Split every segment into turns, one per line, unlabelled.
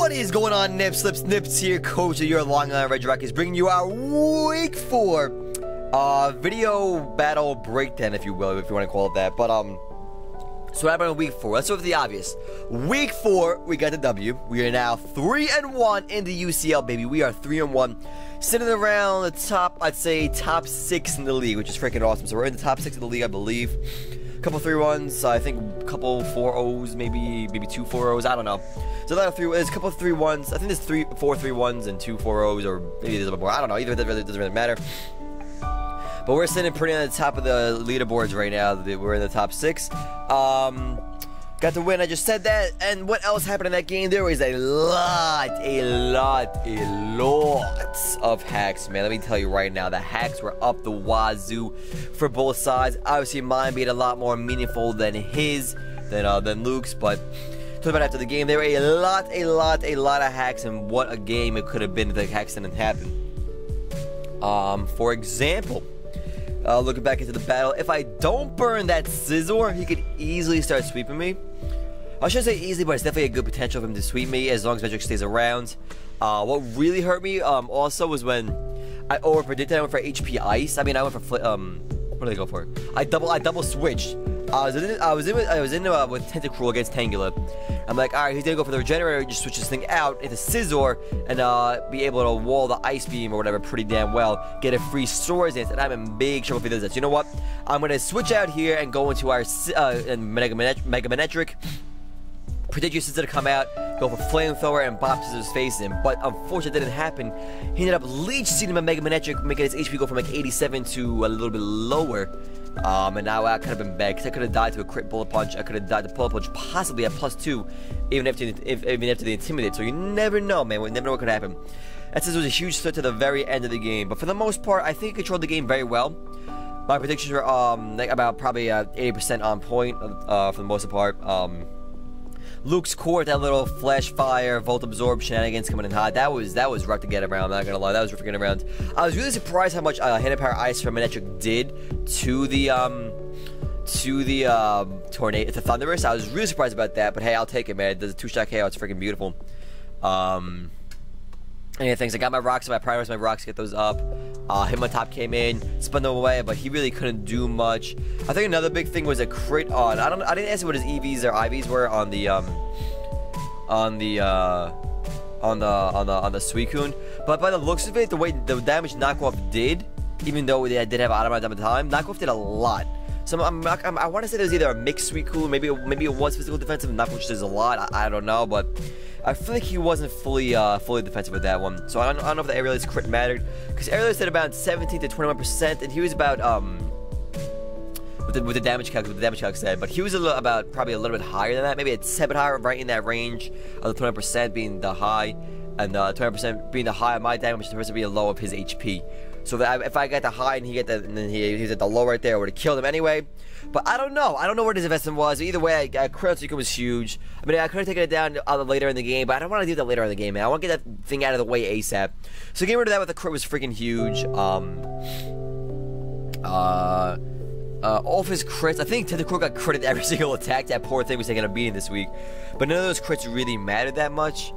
What is going on, Nips, Slips, Nips here, coach of your Long Island RegiRockies, bringing you our week 4 video battle breakdown, if you will, if you want to call it that. But so what happened in week 4? Let's start with the obvious. Week 4, we got the W. We are now 3-1 in the UCL, baby. We are 3-1, sitting around the top, I'd say top 6 in the league, which is freaking awesome. So we're in the top 6 of the league, I believe. A couple 3-1s, I think a couple 4-0s, maybe 2 4-0s, I don't know. So there's a couple of 3-1s. I think there's 4 3-1s and 2 4-0s, or maybe there's a bit more. I don't know. Either it doesn't really matter. But we're sitting pretty on the top of the leaderboards right now. We're in the top 6. Got the win. I just said that. And what else happened in that game? There was a lot of hacks, man. Let me tell you right now, the hacks were up the wazoo for both sides. Obviously, mine being a lot more meaningful than his, than Luke's, but talking about after the game, there were a lot of hacks, and what a game it could have been if the hacks didn't happen. For example, looking back into the battle, if I don't burn that scissor, he could easily start sweeping me. I shouldn't say easily, but it's definitely a good potential for him to sweep me as long as Magic stays around. What really hurt me also was when I overpredicted. I went for HP Ice. I mean, I went for what did I go for? I double switched. I was in with Tentacruel against Tangela. I'm like, alright, he's gonna go for the regenerator, just switch this thing out into Scizor, and be able to wall the Ice Beam or whatever pretty damn well, get a free Swords Dance, and I'm in big trouble if he does that. So you know what? I'm gonna switch out here and go into our Mega Manetric, predict your Scizor to come out, go for Flamethrower and bop Scizor's face in, but unfortunately it didn't happen. He ended up Leech Seeding my Mega Manetric, making his HP go from like 87 to a little bit lower. And now I could have been bad, because I could have died to a crit Bullet Punch. I could have died to Bullet Punch possibly at +2, even after the Intimidate. So you never know, man. We never know what could happen. That says it was a huge threat to the very end of the game. But for the most part, I think he controlled the game very well. My predictions were like about probably 80% on point for the most part. Luke's core, that little Flash Fire, Volt Absorb shenanigans coming in hot. That was rough to get around, I'm not gonna lie. That was rough to get around. I was really surprised how much Hidden Power Ice from Manetric did to the Tornado, to Thunderous. I was really surprised about that, but hey, I'll take it, man. It does a 2-shot KO, it's freaking beautiful. Any things, I got my rocks, I prioritized my rocks, get those up. Him on top came in, spun them away, but he really couldn't do much. I think another big thing was a crit on. I didn't ask what his EVs or IVs were on the Suicune, but by the looks of it, the way the damage knockoff did, even though they did have automatic at the time, knockoff did a lot. So I want to say there's either a mixed Suicune, maybe it was physical defensive, knockoff which is a lot. I don't know, but I feel like he wasn't fully defensive with that one. So I don't know if the Aerialist crit mattered, because Aerialist did about 17 to 21%, and he was about with the damage calc, said, but he was probably a little bit higher than that, maybe a 7 higher, right in that range of the 20% being the high, and 20% being the high of my damage, 20% being low of his HP. So if I got the high and he was at the low right there, I would have killed him anyway. But I don't know where his investment was. Either way, crit Suicune was huge. I mean, I could have taken it down later in the game, but I don't want to do that later in the game, man. I want to get that thing out of the way ASAP. So getting rid of that with the crit was freaking huge. All of his crits, I think Tentacruel got critted every single attack. That poor thing was taking a beating this week. But none of those crits really mattered that much.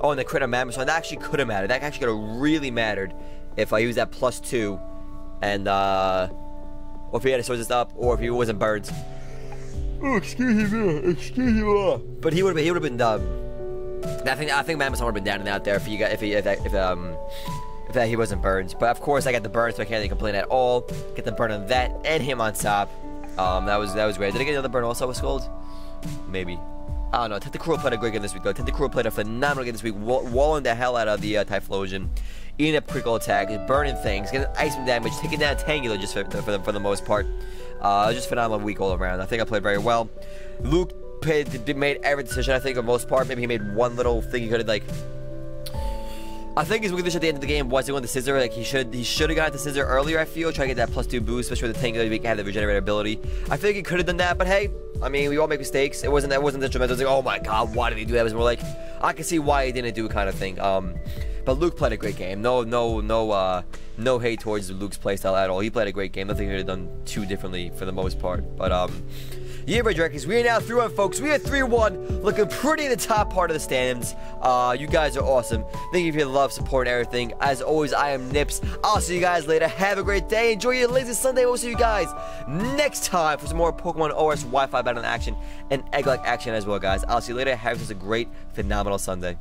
Oh, and the crit on Mammoth, that actually could have mattered. That actually could have really mattered if I used that +2, and or if he had to switch this up, or if he wasn't burned. Oh, excuse me. But he would have been dumb. I think Mammoth would have been down and out there if he wasn't burned. But of course I got the burn, so I can't even complain at all. Get the burn on that and him on top. That was great. Did I get another burn also with Scold? Maybe. I don't know. Tentacruel played a great game this week, though. Tentacruel played a phenomenal game this week, walling the hell out of the Typhlosion, eating up critical attacks, burning things, getting ice damage, taking down Tangela just for the most part. Just a phenomenal week all around. I think I played very well. Luke made every decision, I think, for the most part. Maybe he made one little thing he could have, like... I think his weakness at the end of the game was going the Scizor. Like, he should have gotten the Scizor earlier, I feel. Try to get that +2 boost, especially with the Tangela, we can have the regenerator ability. I feel like he could have done that, but hey, I mean, we all make mistakes. It wasn't detrimental. It was like, oh my god, why did he do that? It was more like, I can see why he didn't do it kind of thing. But Luke played a great game. No hate towards Luke's playstyle at all. He played a great game. Nothing he could have done too differently for the most part. But Yeah, RegiRockies, we are now 3-1, folks. We are 3-1, looking pretty in the top part of the standings. You guys are awesome. Thank you for your love, support, and everything. As always, I am Nips. I'll see you guys later. Have a great day. Enjoy your lazy Sunday. We'll see you guys next time for some more Pokemon OS Wi-Fi battle action and egg-like action as well, guys. I'll see you later. Have yourselves a great, phenomenal Sunday.